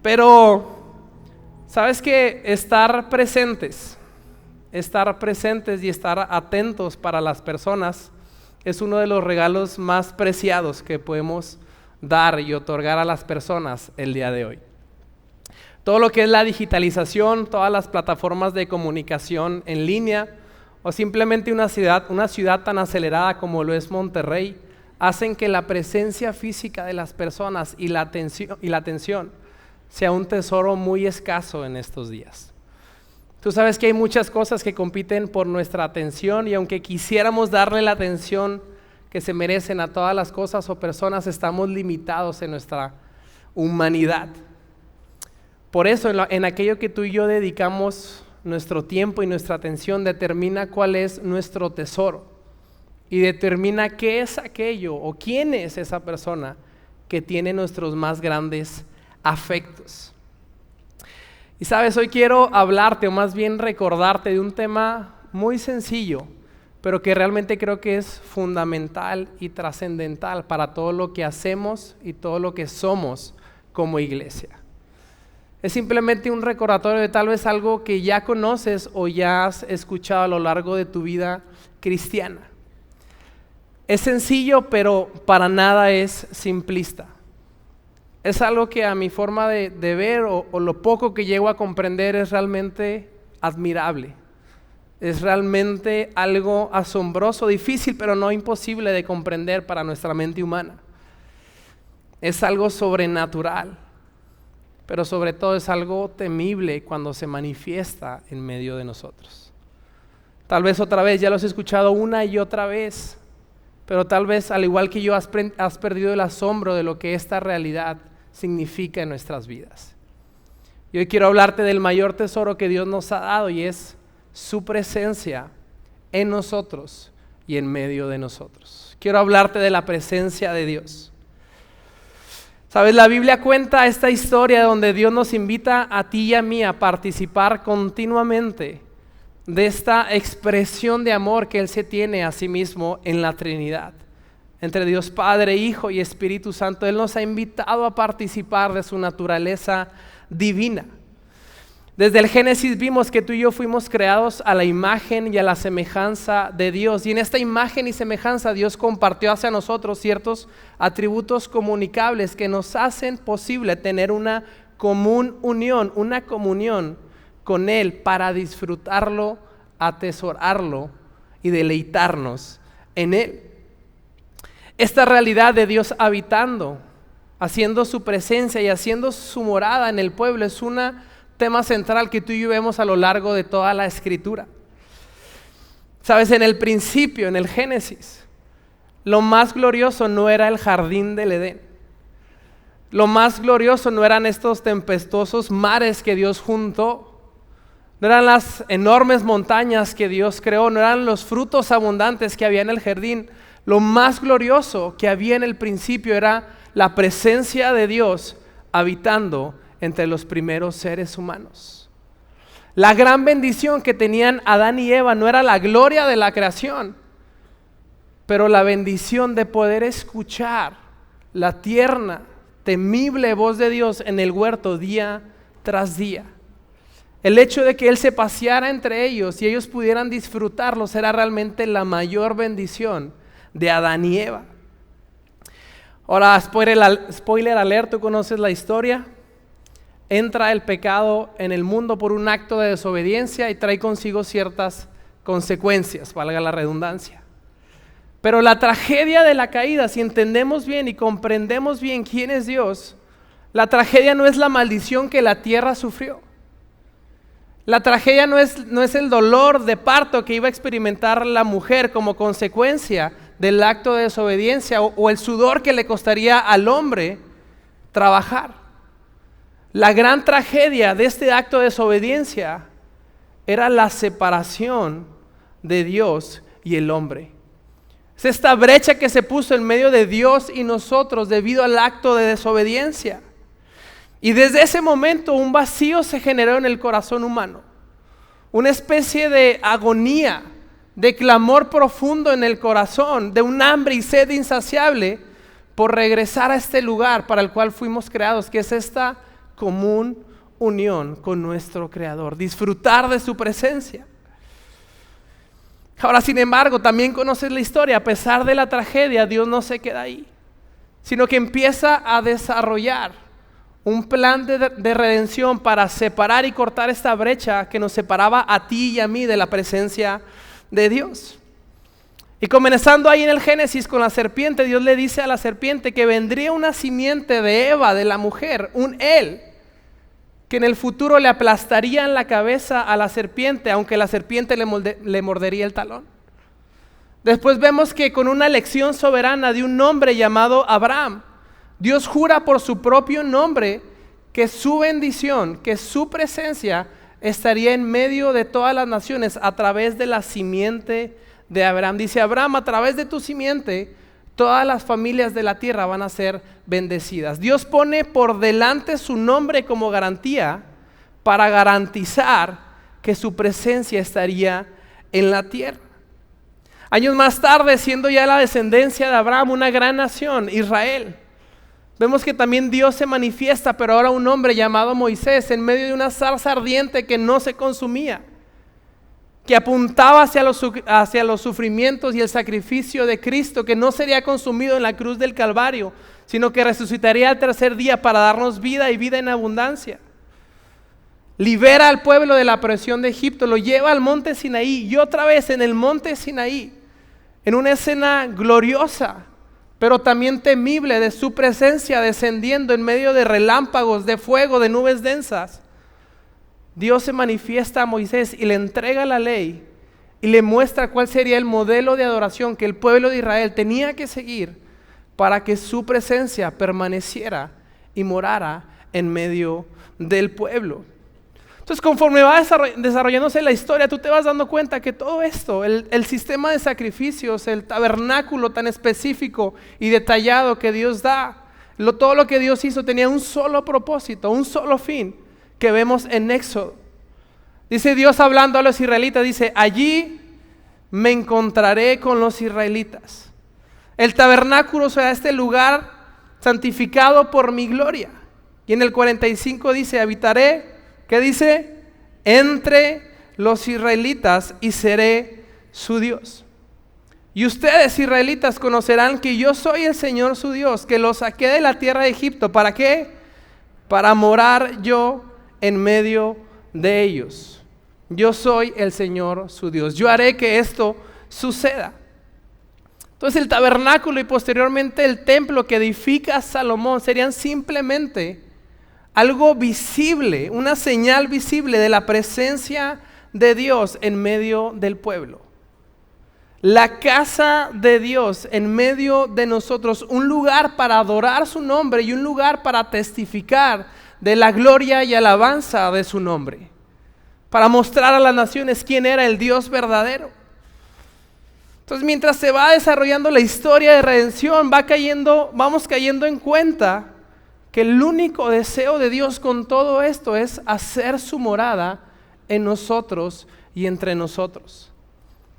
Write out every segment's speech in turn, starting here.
Pero, ¿sabes qué? Estar presentes y estar atentos para las personas es uno de los regalos más preciados que podemos dar y otorgar a las personas el día de hoy. Todo lo que es la digitalización, todas las plataformas de comunicación en línea o simplemente una ciudad tan acelerada como lo es Monterrey, hacen que la presencia física de las personas y la atención sea un tesoro muy escaso en estos días. Tú sabes que hay muchas cosas que compiten por nuestra atención y aunque quisiéramos darle la atención que se merecen a todas las cosas o personas, estamos limitados en nuestra humanidad. Por eso en aquello que tú y yo dedicamos nuestro tiempo y nuestra atención determina cuál es nuestro tesoro y determina qué es aquello o quién es esa persona que tiene nuestros más grandes afectos. Y sabes, hoy quiero hablarte o más bien recordarte de un tema muy sencillo, pero que realmente creo que es fundamental y trascendental para todo lo que hacemos y todo lo que somos como iglesia. Es simplemente un recordatorio de tal vez algo que ya conoces o ya has escuchado a lo largo de tu vida cristiana. Es sencillo, pero para nada es simplista. Es algo que a mi forma de ver o lo poco que llego a comprender es realmente admirable. Es realmente algo asombroso, difícil, pero no imposible de comprender para nuestra mente humana. Es algo sobrenatural, pero sobre todo es algo temible cuando se manifiesta en medio de nosotros. Tal vez otra vez, ya lo has escuchado una y otra vez, pero tal vez al igual que yo has perdido el asombro de lo que esta realidad significa en nuestras vidas. Y hoy quiero hablarte del mayor tesoro que Dios nos ha dado y es su presencia en nosotros y en medio de nosotros. Quiero hablarte de la presencia de Dios. Sabes, la Biblia cuenta esta historia donde Dios nos invita a ti y a mí a participar continuamente de esta expresión de amor que Él se tiene a sí mismo en la Trinidad. Entre Dios Padre, Hijo y Espíritu Santo, Él nos ha invitado a participar de su naturaleza divina. Desde el Génesis vimos que tú y yo fuimos creados a la imagen y a la semejanza de Dios. Y en esta imagen y semejanza Dios compartió hacia nosotros ciertos atributos comunicables que nos hacen posible tener una común unión, una comunión con Él para disfrutarlo, atesorarlo y deleitarnos en Él. Esta realidad de Dios habitando, haciendo su presencia y haciendo su morada en el pueblo es un tema central que tú y yo vemos a lo largo de toda la Escritura. Sabes, en el principio, en el Génesis, lo más glorioso no era el jardín del Edén. Lo más glorioso no eran estos tempestuosos mares que Dios juntó. No eran las enormes montañas que Dios creó, no eran los frutos abundantes que había en el jardín. Lo más glorioso que había en el principio era la presencia de Dios habitando entre los primeros seres humanos. La gran bendición que tenían Adán y Eva no era la gloria de la creación, pero la bendición de poder escuchar la tierna, temible voz de Dios en el huerto día tras día. El hecho de que Él se paseara entre ellos y ellos pudieran disfrutarlos era realmente la mayor bendición de Adán y Eva. Ahora, spoiler alert, tú conoces la historia. Entra el pecado en el mundo por un acto de desobediencia y trae consigo ciertas consecuencias, valga la redundancia. Pero la tragedia de la caída, si entendemos bien y comprendemos bien quién es Dios, la tragedia no es la maldición que la tierra sufrió. La tragedia no es el dolor de parto que iba a experimentar la mujer como consecuencia del acto de desobediencia o el sudor que le costaría al hombre trabajar. La gran tragedia de este acto de desobediencia era la separación de Dios y el hombre. Es esta brecha que se puso en medio de Dios y nosotros debido al acto de desobediencia. Y desde ese momento un vacío se generó en el corazón humano. Una especie de agonía, de clamor profundo en el corazón, de un hambre y sed insaciable por regresar a este lugar para el cual fuimos creados, que es esta común unión con nuestro Creador, disfrutar de su presencia. Ahora, sin embargo, también conoces la historia. A pesar de la tragedia, Dios no se queda ahí, sino que empieza a desarrollar un plan de redención para separar y cortar esta brecha que nos separaba a ti y a mí de la presencia de Dios. Y comenzando ahí en el Génesis con la serpiente, Dios le dice a la serpiente que vendría una simiente de Eva, de la mujer, un él, que en el futuro le aplastaría en la cabeza a la serpiente, aunque la serpiente le mordería el talón. Después vemos que con una elección soberana de un hombre llamado Abraham, Dios jura por su propio nombre que su bendición, que su presencia estaría en medio de todas las naciones a través de la simiente de Abraham. Dice Abraham, a través de tu simiente, todas las familias de la tierra van a ser bendecidas. Dios pone por delante su nombre como garantía para garantizar que su presencia estaría en la tierra. Años más tarde, siendo ya la descendencia de Abraham una gran nación, Israel, vemos que también Dios se manifiesta, pero ahora un hombre llamado Moisés, en medio de una zarza ardiente que no se consumía, que apuntaba hacia los sufrimientos y el sacrificio de Cristo, que no sería consumido en la cruz del Calvario, sino que resucitaría al tercer día para darnos vida y vida en abundancia. Libera al pueblo de la opresión de Egipto, lo lleva al monte Sinaí, y otra vez en el monte Sinaí, en una escena gloriosa, pero también temible, de su presencia descendiendo en medio de relámpagos, de fuego, de nubes densas. Dios se manifiesta a Moisés y le entrega la ley y le muestra cuál sería el modelo de adoración que el pueblo de Israel tenía que seguir para que su presencia permaneciera y morara en medio del pueblo. Entonces, conforme va desarrollándose la historia, tú te vas dando cuenta que todo esto, el sistema de sacrificios, el tabernáculo tan específico y detallado que Dios da, todo lo que Dios hizo tenía un solo propósito, un solo fin, que vemos en Éxodo. Dice Dios hablando a los israelitas, dice, allí me encontraré con los israelitas. El tabernáculo será este lugar santificado por mi gloria. Y en el 45 dice, habitaré, ¿qué dice? Entre los israelitas y seré su Dios. Y ustedes, israelitas, conocerán que yo soy el Señor su Dios, que los saqué de la tierra de Egipto. ¿Para qué? Para morar yo en medio de ellos. Yo soy el Señor su Dios. Yo haré que esto suceda. Entonces el tabernáculo y posteriormente el templo que edifica Salomón serían simplemente algo visible, una señal visible de la presencia de Dios en medio del pueblo. La casa de Dios en medio de nosotros, un lugar para adorar su nombre y un lugar para testificar de la gloria y alabanza de su nombre, para mostrar a las naciones quién era el Dios verdadero. Entonces, mientras se va desarrollando la historia de redención, vamos cayendo en cuenta que el único deseo de Dios con todo esto es hacer su morada en nosotros y entre nosotros.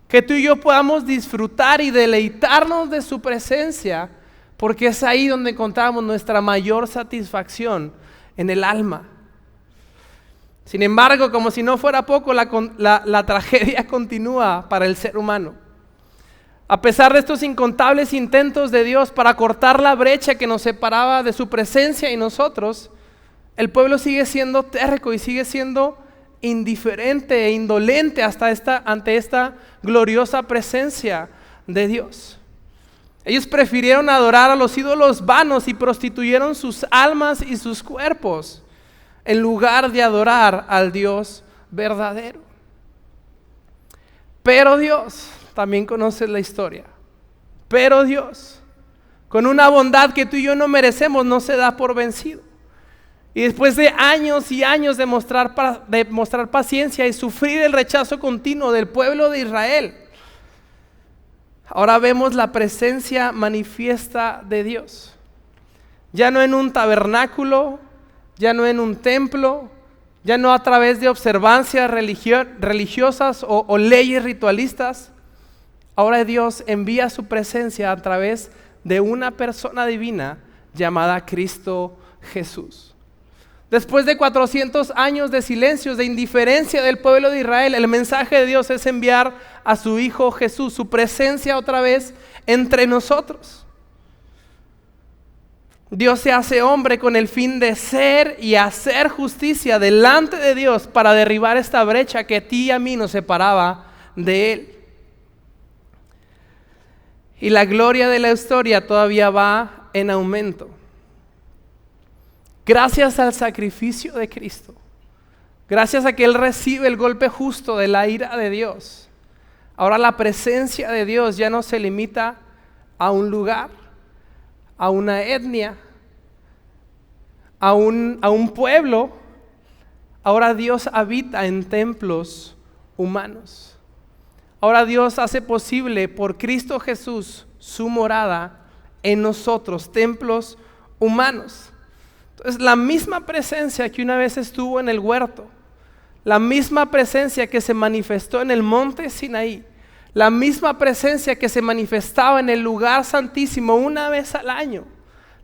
Que tú y yo podamos disfrutar y deleitarnos de su presencia, porque es ahí donde encontramos nuestra mayor satisfacción en el alma. Sin embargo, como si no fuera poco, la tragedia continúa para el ser humano. A pesar de estos incontables intentos de Dios para cortar la brecha que nos separaba de su presencia y nosotros, el pueblo sigue siendo terco y sigue siendo indiferente e indolente ante esta gloriosa presencia de Dios. Ellos prefirieron adorar a los ídolos vanos y prostituyeron sus almas y sus cuerpos en lugar de adorar al Dios verdadero. Pero Dios, también conoces la historia, pero Dios, con una bondad que tú y yo no merecemos, no se da por vencido. Y después de años y años de mostrar paciencia y sufrir el rechazo continuo del pueblo de Israel, ahora vemos la presencia manifiesta de Dios. Ya no en un tabernáculo, ya no en un templo, ya no a través de observancias religiosas o leyes ritualistas. Ahora Dios envía su presencia a través de una persona divina llamada Cristo Jesús. Después de 400 años de silencio, de indiferencia del pueblo de Israel, el mensaje de Dios es enviar a su Hijo Jesús, su presencia otra vez entre nosotros. Dios se hace hombre con el fin de ser y hacer justicia delante de Dios para derribar esta brecha que a ti y a mí nos separaba de Él. Y la gloria de la historia todavía va en aumento. Gracias al sacrificio de Cristo, gracias a que Él recibe el golpe justo de la ira de Dios, ahora la presencia de Dios ya no se limita a un lugar, a una etnia, a un pueblo. Ahora Dios habita en templos humanos. Ahora Dios hace posible por Cristo Jesús su morada en nosotros, templos humanos. Es la misma presencia que una vez estuvo en el huerto, la misma presencia que se manifestó en el monte Sinaí, la misma presencia que se manifestaba en el lugar santísimo una vez al año,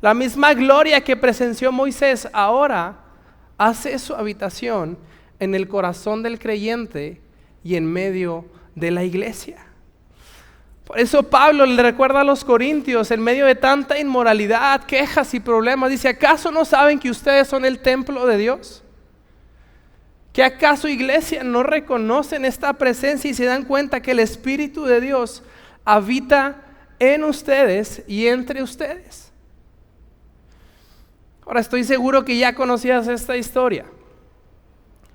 la misma gloria que presenció Moisés, ahora hace su habitación en el corazón del creyente y en medio de la iglesia. Por eso Pablo le recuerda a los corintios, en medio de tanta inmoralidad, quejas y problemas, dice: ¿acaso no saben que ustedes son el templo de Dios? ¿Que acaso, iglesia, no reconocen esta presencia y se dan cuenta que el Espíritu de Dios habita en ustedes y entre ustedes? Ahora, estoy seguro que ya conocías esta historia,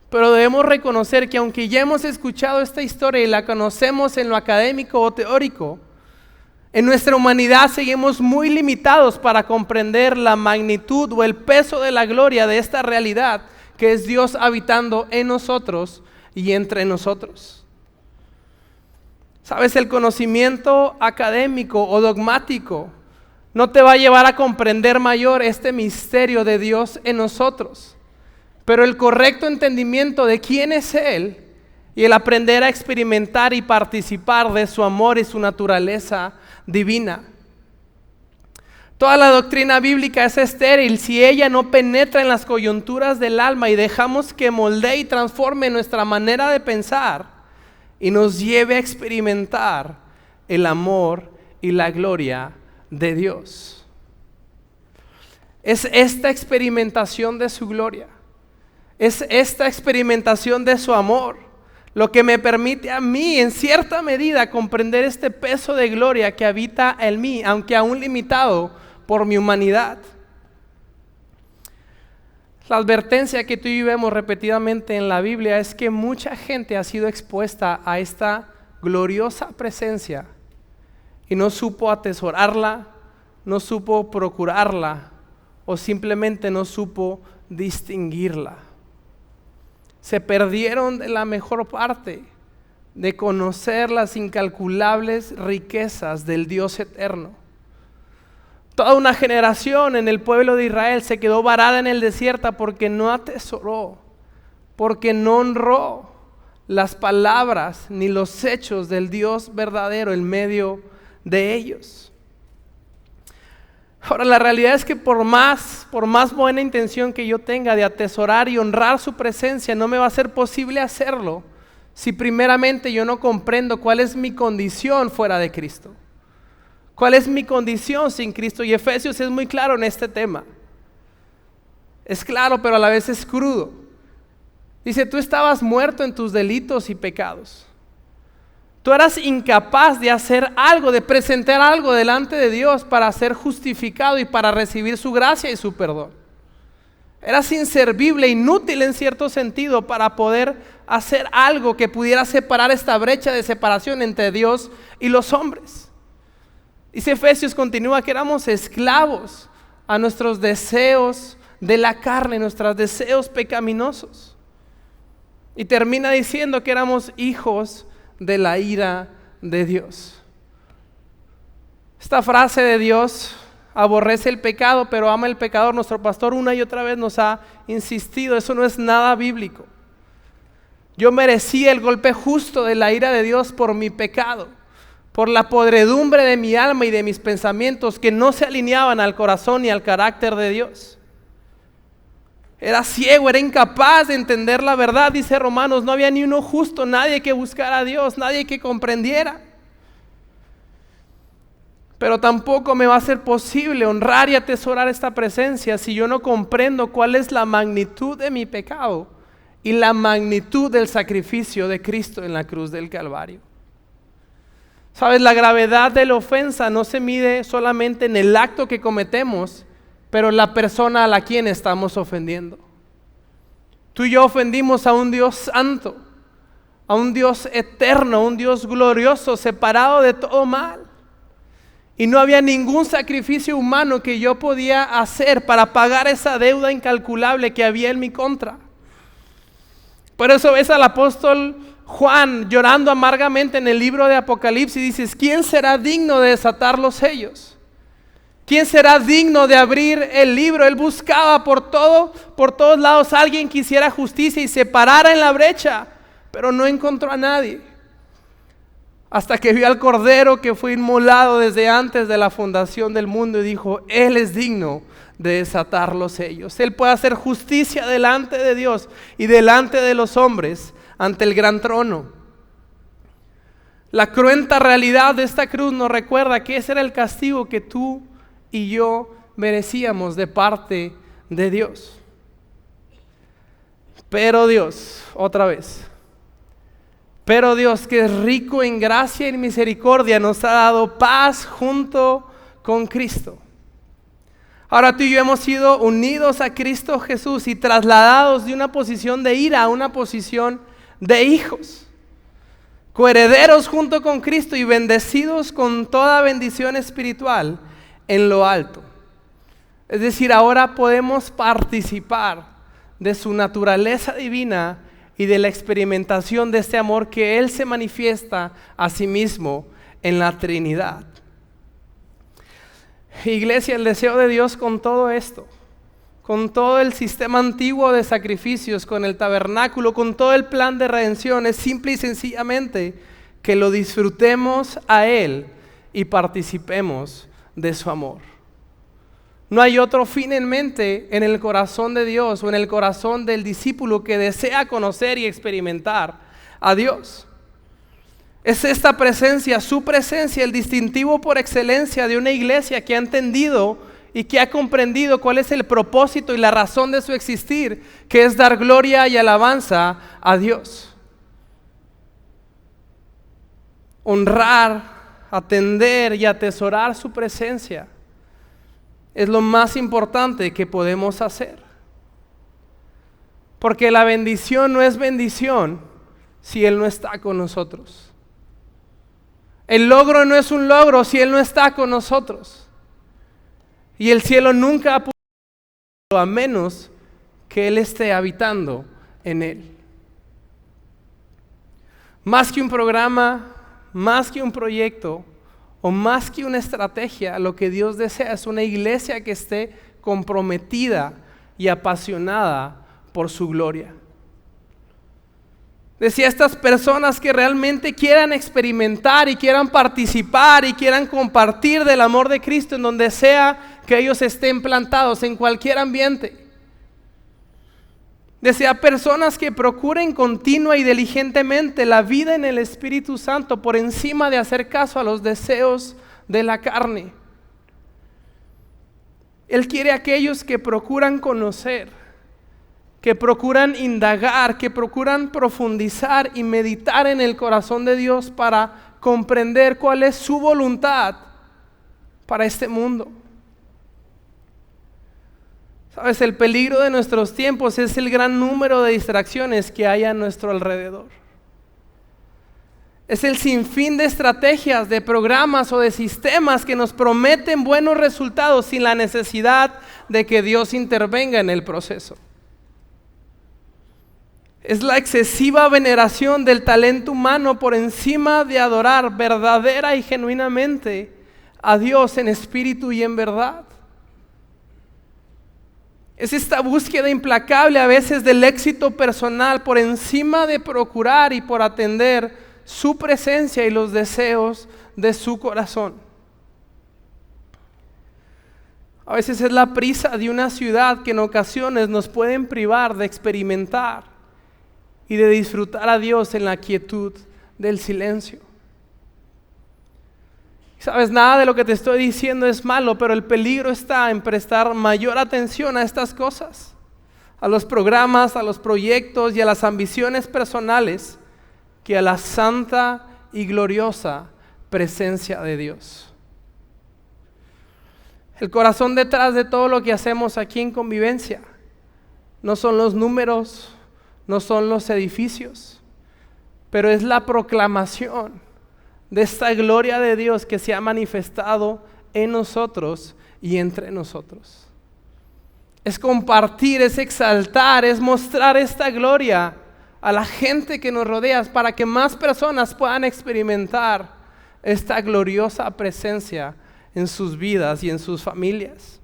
pero debemos reconocer que aunque ya hemos escuchado esta historia y la conocemos en lo académico o teórico, en nuestra humanidad seguimos muy limitados para comprender la magnitud o el peso de la gloria de esta realidad que es Dios habitando en nosotros y entre nosotros. Sabes, el conocimiento académico o dogmático no te va a llevar a comprender mayor este misterio de Dios en nosotros. Pero el correcto entendimiento de quién es Él y el aprender a experimentar y participar de su amor y su naturaleza divina. Toda la doctrina bíblica es estéril si ella no penetra en las coyunturas del alma y dejamos que moldee y transforme nuestra manera de pensar y nos lleve a experimentar el amor y la gloria de Dios. Es esta experimentación de su gloria, es esta experimentación de su amor lo que me permite a mí en cierta medida comprender este peso de gloria que habita en mí, aunque aún limitado por mi humanidad. La advertencia que tú y yo vemos repetidamente en la Biblia es que mucha gente ha sido expuesta a esta gloriosa presencia y no supo atesorarla, no supo procurarla o simplemente no supo distinguirla. Se perdieron de la mejor parte de conocer las incalculables riquezas del Dios eterno. Toda una generación en el pueblo de Israel se quedó varada en el desierto porque no atesoró, porque no honró las palabras ni los hechos del Dios verdadero en medio de ellos. Ahora, la realidad es que por más buena intención que yo tenga de atesorar y honrar su presencia, no me va a ser posible hacerlo si primeramente yo no comprendo cuál es mi condición fuera de Cristo. ¿Cuál es mi condición sin Cristo? Y Efesios es muy claro en este tema. Es claro, pero a la vez es crudo. Dice: tú estabas muerto en tus delitos y pecados. Tú eras incapaz de hacer algo, de presentar algo delante de Dios para ser justificado y para recibir su gracia y su perdón. Eras inservible, inútil en cierto sentido para poder hacer algo que pudiera separar esta brecha de separación entre Dios y los hombres. Dice Efesios, continúa, que éramos esclavos a nuestros deseos de la carne, nuestros deseos pecaminosos. Y termina diciendo que éramos hijos de la ira de Dios. Esta frase de Dios aborrece el pecado, pero ama el pecador. Nuestro pastor una y otra vez nos ha insistido, eso no es nada bíblico. Yo merecía el golpe justo de la ira de Dios por mi pecado, por la podredumbre de mi alma y de mis pensamientos que no se alineaban al corazón y al carácter de Dios. Era ciego, era incapaz de entender la verdad. Dice Romanos, no había ni uno justo, nadie que buscara a Dios, nadie que comprendiera. Pero tampoco me va a ser posible honrar y atesorar esta presencia si yo no comprendo cuál es la magnitud de mi pecado y la magnitud del sacrificio de Cristo en la cruz del Calvario. Sabes, la gravedad de la ofensa no se mide solamente en el acto que cometemos, pero la persona a la quien estamos ofendiendo. Tú y yo ofendimos a un Dios santo, a un Dios eterno, a un Dios glorioso, separado de todo mal. Y no había ningún sacrificio humano que yo podía hacer para pagar esa deuda incalculable que había en mi contra. Por eso ves al apóstol Juan llorando amargamente en el libro de Apocalipsis y dices, ¿quién será digno de desatar los sellos? ¿Quién será digno de abrir el libro? Él buscaba por todos lados alguien que hiciera justicia y se parara en la brecha, pero no encontró a nadie. Hasta que vio al Cordero que fue inmolado desde antes de la fundación del mundo y dijo, Él es digno de desatar los sellos. Él puede hacer justicia delante de Dios y delante de los hombres ante el gran trono. La cruenta realidad de esta cruz nos recuerda que ese era el castigo que tú y yo merecíamos de parte de Dios. Pero Dios, otra vez, pero Dios, que es rico en gracia y en misericordia, nos ha dado paz junto con Cristo. Ahora tú y yo hemos sido unidos a Cristo Jesús y trasladados de una posición de ira a una posición de hijos, coherederos junto con Cristo y bendecidos con toda bendición espiritual en lo alto. Es decir, ahora podemos participar de su naturaleza divina y de la experimentación de este amor que Él se manifiesta a sí mismo en la Trinidad. Iglesia, el deseo de Dios con todo esto, con todo el sistema antiguo de sacrificios, con el tabernáculo, con todo el plan de redención, es simple y sencillamente que lo disfrutemos a Él y participemos de su amor. No hay otro fin en mente en el corazón de Dios o en el corazón del discípulo que desea conocer y experimentar a Dios. Es esta presencia, su presencia, el distintivo por excelencia de una iglesia que ha entendido y que ha comprendido cuál es el propósito y la razón de su existir, que es dar gloria y alabanza a Dios. Honrar, atender y atesorar su presencia es lo más importante que podemos hacer. Porque la bendición no es bendición si Él no está con nosotros. El logro no es un logro si Él no está con nosotros. Y el cielo nunca ha podido a menos que Él esté habitando en él. Más que un programa, más que un proyecto, o más que una estrategia, lo que Dios desea es una iglesia que esté comprometida y apasionada por su gloria. Decía, estas personas que realmente quieran experimentar y quieran participar y quieran compartir del amor de Cristo en donde sea que ellos estén plantados, en cualquier ambiente. Decía, personas que procuren continua y diligentemente la vida en el Espíritu Santo por encima de hacer caso a los deseos de la carne. Él quiere aquellos que procuran conocer, que procuran indagar, que procuran profundizar y meditar en el corazón de Dios para comprender cuál es su voluntad para este mundo. Sabes, el peligro de nuestros tiempos es el gran número de distracciones que hay a nuestro alrededor. Es el sinfín de estrategias, de programas o de sistemas que nos prometen buenos resultados sin la necesidad de que Dios intervenga en el proceso. Es la excesiva veneración del talento humano por encima de adorar verdadera y genuinamente a Dios en espíritu y en verdad. Es esta búsqueda implacable a veces del éxito personal por encima de procurar y por atender su presencia y los deseos de su corazón. A veces es la prisa de una ciudad que en ocasiones nos pueden privar de experimentar y de disfrutar a Dios en la quietud del silencio. Sabes, nada de lo que te estoy diciendo es malo, pero el peligro está en prestar mayor atención a estas cosas, a los programas, a los proyectos y a las ambiciones personales, que a la santa y gloriosa presencia de Dios. El corazón detrás de todo lo que hacemos aquí en Convivencia no son los números, no son los edificios, pero es la proclamación de esta gloria de Dios que se ha manifestado en nosotros y entre nosotros. Es compartir, es exaltar, es mostrar esta gloria a la gente que nos rodea para que más personas puedan experimentar esta gloriosa presencia en sus vidas y en sus familias.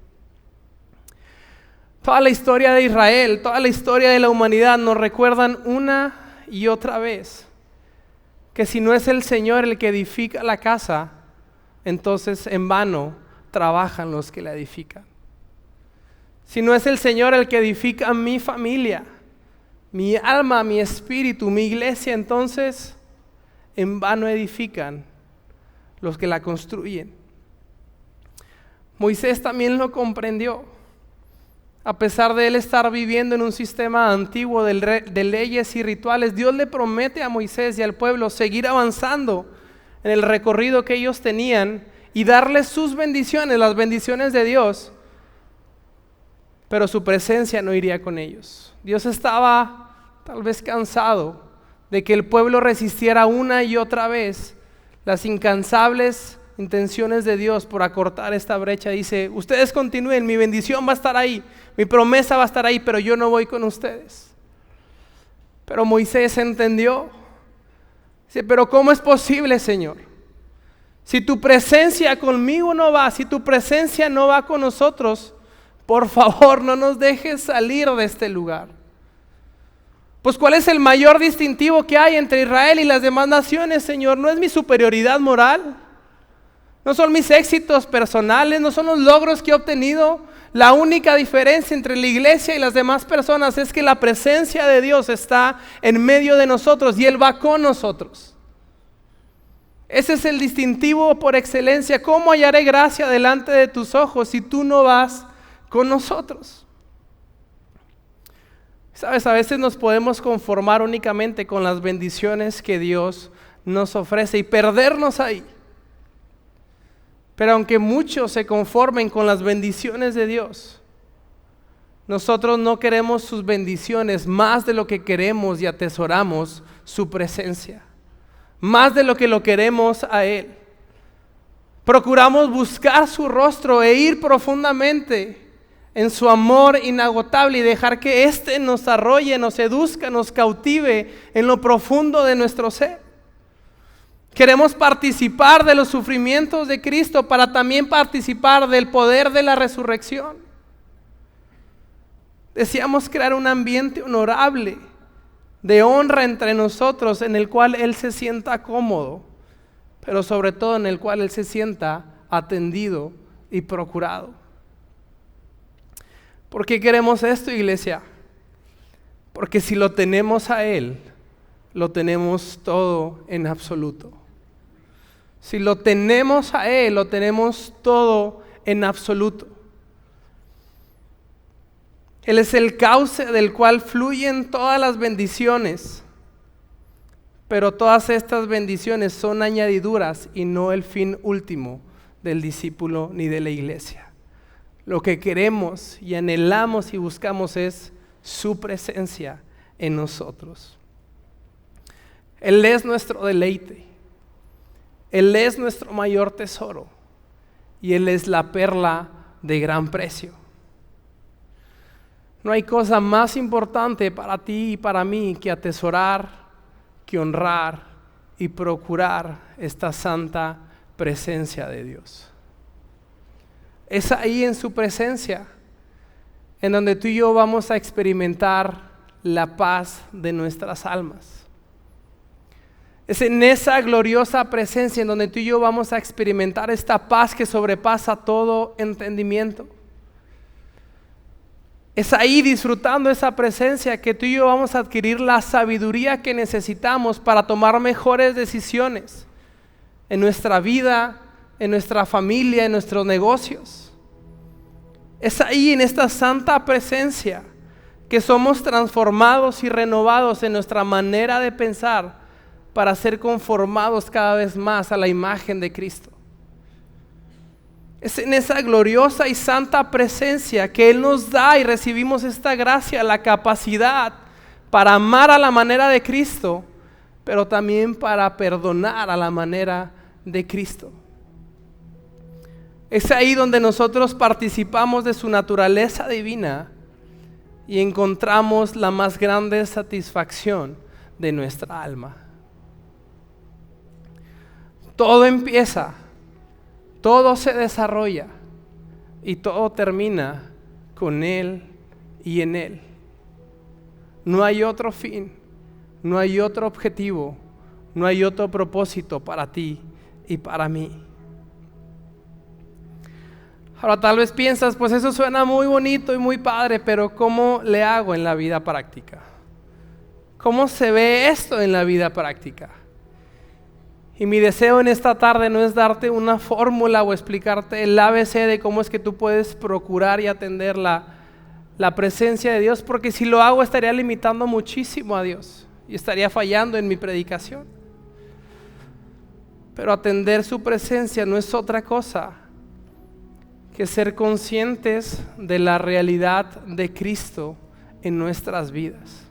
Toda la historia de Israel, toda la historia de la humanidad nos recuerdan una y otra vez que si no es el Señor el que edifica la casa, entonces en vano trabajan los que la edifican. Si no es el Señor el que edifica mi familia, mi alma, mi espíritu, mi iglesia, entonces en vano edifican los que la construyen. Moisés también lo comprendió. A pesar de él estar viviendo en un sistema antiguo de leyes y rituales, Dios le promete a Moisés y al pueblo seguir avanzando en el recorrido que ellos tenían y darles sus bendiciones, las bendiciones de Dios, pero su presencia no iría con ellos. Dios estaba tal vez cansado de que el pueblo resistiera una y otra vez las incansables intenciones de Dios por acortar esta brecha. Dice, ustedes continúen, mi bendición va a estar ahí, mi promesa va a estar ahí, pero yo no voy con ustedes. Pero Moisés entendió. Dice, pero ¿cómo es posible, Señor? Si tu presencia conmigo no va, si tu presencia no va con nosotros, por favor no nos dejes salir de este lugar. Pues ¿cuál es el mayor distintivo que hay entre Israel y las demás naciones, Señor? ¿No es mi superioridad moral? ¿No son mis éxitos personales? ¿No son los logros que he obtenido? La única diferencia entre la iglesia y las demás personas es que la presencia de Dios está en medio de nosotros y Él va con nosotros. Ese es el distintivo por excelencia. ¿Cómo hallaré gracia delante de tus ojos si tú no vas con nosotros? Sabes, a veces nos podemos conformar únicamente con las bendiciones que Dios nos ofrece y perdernos ahí. Pero aunque muchos se conformen con las bendiciones de Dios, nosotros no queremos sus bendiciones más de lo que queremos y atesoramos su presencia, más de lo que lo queremos a Él. Procuramos buscar su rostro e ir profundamente en su amor inagotable y dejar que éste nos arrolle, nos seduzca, nos cautive en lo profundo de nuestro ser. Queremos participar de los sufrimientos de Cristo para también participar del poder de la resurrección. Deseamos crear un ambiente honorable, de honra entre nosotros, en el cual Él se sienta cómodo, pero sobre todo en el cual Él se sienta atendido y procurado. ¿Por qué queremos esto, iglesia? Porque si lo tenemos a Él, lo tenemos todo en absoluto. Si lo tenemos a Él, lo tenemos todo en absoluto. Él es el cauce del cual fluyen todas las bendiciones, pero todas estas bendiciones son añadiduras y no el fin último del discípulo ni de la iglesia. Lo que queremos y anhelamos y buscamos es su presencia en nosotros. Él es nuestro deleite. Él es nuestro mayor tesoro y Él es la perla de gran precio. No hay cosa más importante para ti y para mí que atesorar, que honrar y procurar esta santa presencia de Dios. Es ahí en su presencia en donde tú y yo vamos a experimentar la paz de nuestras almas. Es en esa gloriosa presencia en donde tú y yo vamos a experimentar esta paz que sobrepasa todo entendimiento. Es ahí, disfrutando esa presencia, que tú y yo vamos a adquirir la sabiduría que necesitamos para tomar mejores decisiones en nuestra vida, en nuestra familia, en nuestros negocios. Es ahí, en esta santa presencia, que somos transformados y renovados en nuestra manera de pensar para ser conformados cada vez más a la imagen de Cristo. Es en esa gloriosa y santa presencia que Él nos da y recibimos esta gracia, la capacidad para amar a la manera de Cristo, pero también para perdonar a la manera de Cristo. Es ahí donde nosotros participamos de su naturaleza divina y encontramos la más grande satisfacción de nuestra alma. Todo empieza, todo se desarrolla y todo termina con Él y en Él. No hay otro fin, no hay otro objetivo, no hay otro propósito para ti y para mí. Ahora tal vez piensas, pues eso suena muy bonito y muy padre, pero ¿cómo le hago en la vida práctica? ¿Cómo se ve esto en la vida práctica? Y mi deseo en esta tarde no es darte una fórmula o explicarte el ABC de cómo es que tú puedes procurar y atender la presencia de Dios, porque si lo hago estaría limitando muchísimo a Dios y estaría fallando en mi predicación. Pero atender su presencia no es otra cosa que ser conscientes de la realidad de Cristo en nuestras vidas.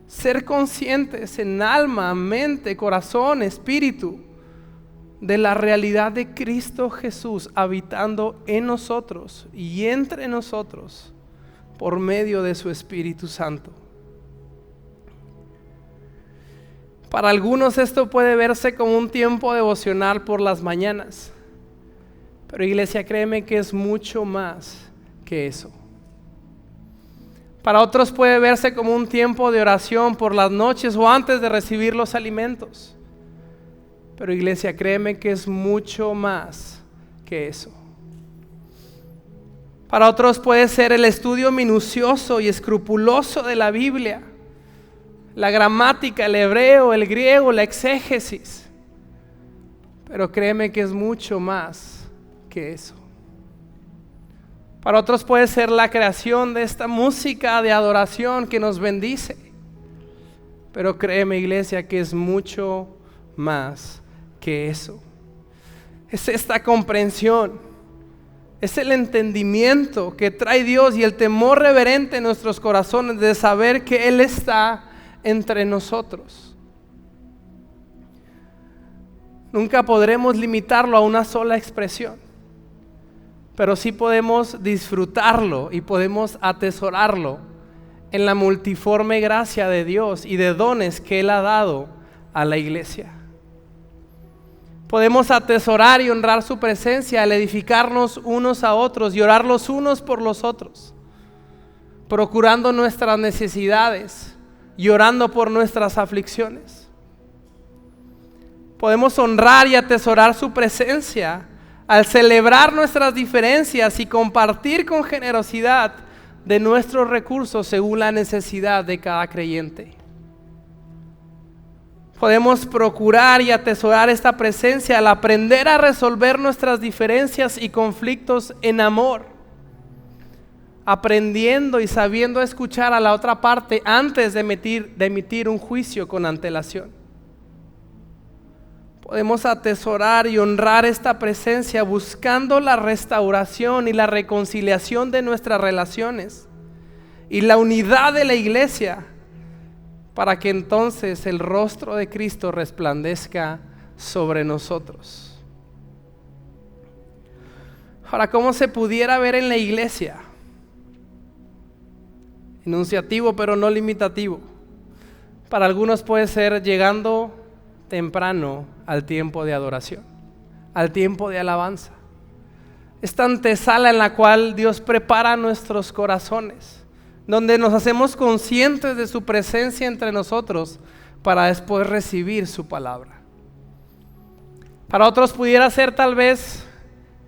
Ser conscientes en alma, mente, corazón, espíritu de la realidad de Cristo Jesús habitando en nosotros y entre nosotros por medio de su Espíritu Santo. Para algunos esto puede verse como un tiempo devocional por las mañanas, pero iglesia, créeme que es mucho más que eso. Para otros puede verse como un tiempo de oración por las noches o antes de recibir los alimentos. Pero iglesia, créeme que es mucho más que eso. Para otros puede ser el estudio minucioso y escrupuloso de la Biblia, la gramática, el hebreo, el griego, la exégesis. Pero créeme que es mucho más que eso. Para otros puede ser la creación de esta música de adoración que nos bendice. Pero créeme, iglesia, que es mucho más que eso. Es esta comprensión, es el entendimiento que trae Dios y el temor reverente en nuestros corazones de saber que Él está entre nosotros. Nunca podremos limitarlo a una sola expresión, pero sí podemos disfrutarlo y podemos atesorarlo en la multiforme gracia de Dios y de dones que Él ha dado a la iglesia. Podemos atesorar y honrar su presencia al edificarnos unos a otros y orar los unos por los otros, procurando nuestras necesidades y orando por nuestras aflicciones. Podemos honrar y atesorar su presencia al celebrar nuestras diferencias y compartir con generosidad de nuestros recursos según la necesidad de cada creyente. Podemos procurar y atesorar esta presencia al aprender a resolver nuestras diferencias y conflictos en amor, aprendiendo y sabiendo escuchar a la otra parte antes de emitir un juicio con antelación. Podemos atesorar y honrar esta presencia buscando la restauración y la reconciliación de nuestras relaciones y la unidad de la iglesia, para que entonces el rostro de Cristo resplandezca sobre nosotros. Ahora, ¿cómo se pudiera ver en la iglesia? Enunciativo pero no limitativo. Para algunos puede ser llegando temprano al tiempo de adoración, al tiempo de alabanza. Esta antesala en la cual Dios prepara nuestros corazones, donde nos hacemos conscientes de su presencia entre nosotros para después recibir su palabra. Para otros pudiera ser tal vez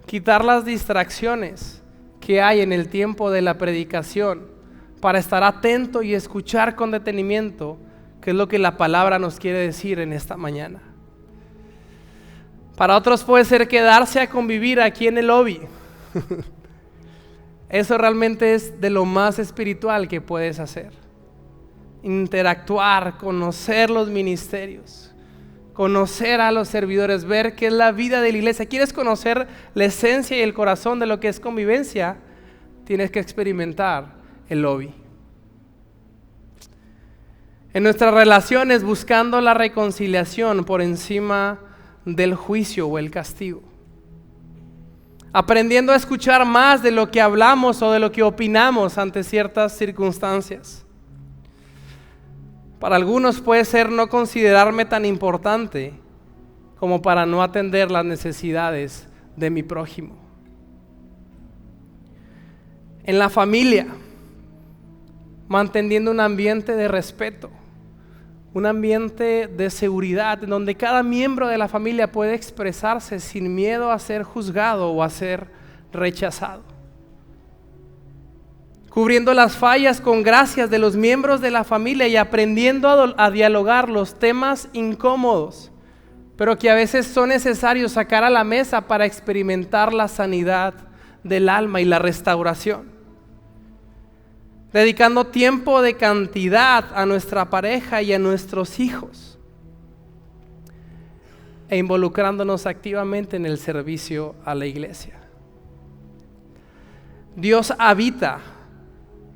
quitar las distracciones que hay en el tiempo de la predicación para estar atento y escuchar con detenimiento qué es lo que la palabra nos quiere decir en esta mañana. Para otros puede ser quedarse a convivir aquí en el lobby. Eso realmente es de lo más espiritual que puedes hacer. Interactuar, conocer los ministerios, conocer a los servidores, ver qué es la vida de la iglesia. ¿Quieres conocer la esencia y el corazón de lo que es convivencia? Tienes que experimentar el lobby. En nuestras relaciones, buscando la reconciliación por encima del juicio o el castigo. Aprendiendo a escuchar más de lo que hablamos o de lo que opinamos ante ciertas circunstancias. Para algunos puede ser no considerarme tan importante como para no atender las necesidades de mi prójimo. En la familia, manteniendo un ambiente de respeto, un ambiente de seguridad, en donde cada miembro de la familia puede expresarse sin miedo a ser juzgado o a ser rechazado. Cubriendo las fallas con gracias de los miembros de la familia y aprendiendo a dialogar los temas incómodos, pero que a veces son necesarios sacar a la mesa para experimentar la sanidad del alma y la restauración. Dedicando tiempo de cantidad a nuestra pareja y a nuestros hijos. E involucrándonos activamente en el servicio a la iglesia. Dios habita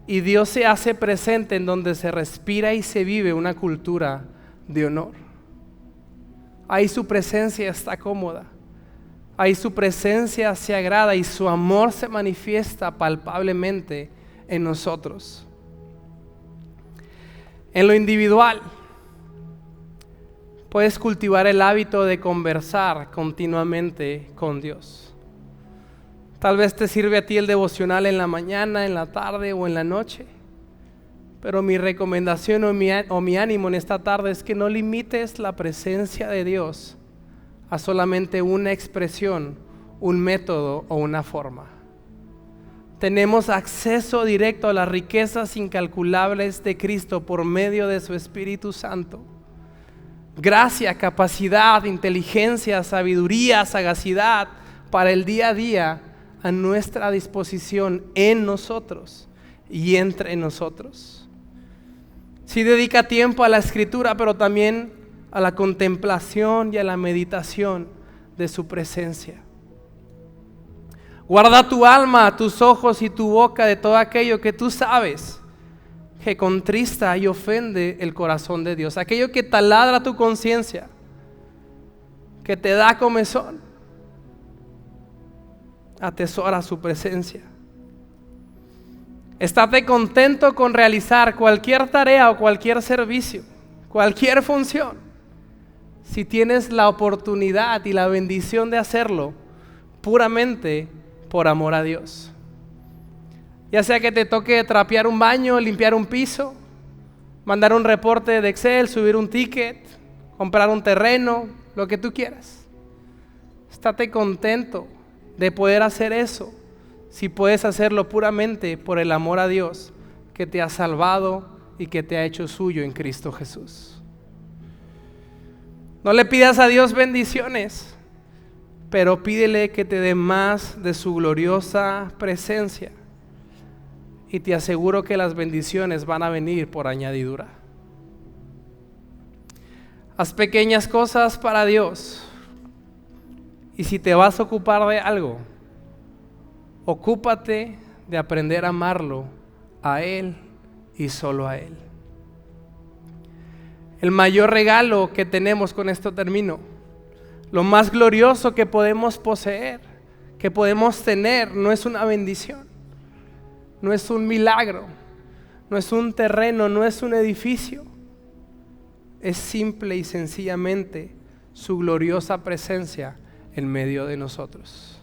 y Dios se hace presente en donde se respira y se vive una cultura de honor. Ahí su presencia está cómoda. Ahí su presencia se agrada y su amor se manifiesta palpablemente en nosotros. En lo individual, puedes cultivar el hábito de conversar continuamente con Dios. Tal vez te sirve a ti el devocional en la mañana, en la tarde o en la noche. Pero mi recomendación o mi ánimo en esta tarde es que no limites la presencia de Dios a solamente una expresión, un método o una forma. Tenemos acceso directo a las riquezas incalculables de Cristo por medio de su Espíritu Santo. Gracia, capacidad, inteligencia, sabiduría, sagacidad para el día a día a nuestra disposición en nosotros y entre nosotros. Sí, dedica tiempo a la escritura, pero también a la contemplación y a la meditación de su presencia. Guarda tu alma, tus ojos y tu boca de todo aquello que tú sabes que contrista y ofende el corazón de Dios. Aquello que taladra tu conciencia, que te da comezón. Atesora su presencia. Estate contento con realizar cualquier tarea o cualquier servicio, cualquier función, si tienes la oportunidad y la bendición de hacerlo puramente por amor a Dios. Ya sea que te toque trapear un baño, limpiar un piso, mandar un reporte de Excel, subir un ticket, comprar un terreno, lo que tú quieras. Estate contento de poder hacer eso, si puedes hacerlo puramente por el amor a Dios que te ha salvado y que te ha hecho suyo en Cristo Jesús. No le pidas a Dios bendiciones, pero pídele que te dé más de su gloriosa presencia. Y te aseguro que las bendiciones van a venir por añadidura. Haz pequeñas cosas para Dios. Y si te vas a ocupar de algo, ocúpate de aprender a amarlo a Él y solo a Él. El mayor regalo que tenemos, con esto termino, lo más glorioso que podemos poseer, que podemos tener, no es una bendición, no es un milagro, no es un terreno, no es un edificio. Es simple y sencillamente su gloriosa presencia en medio de nosotros.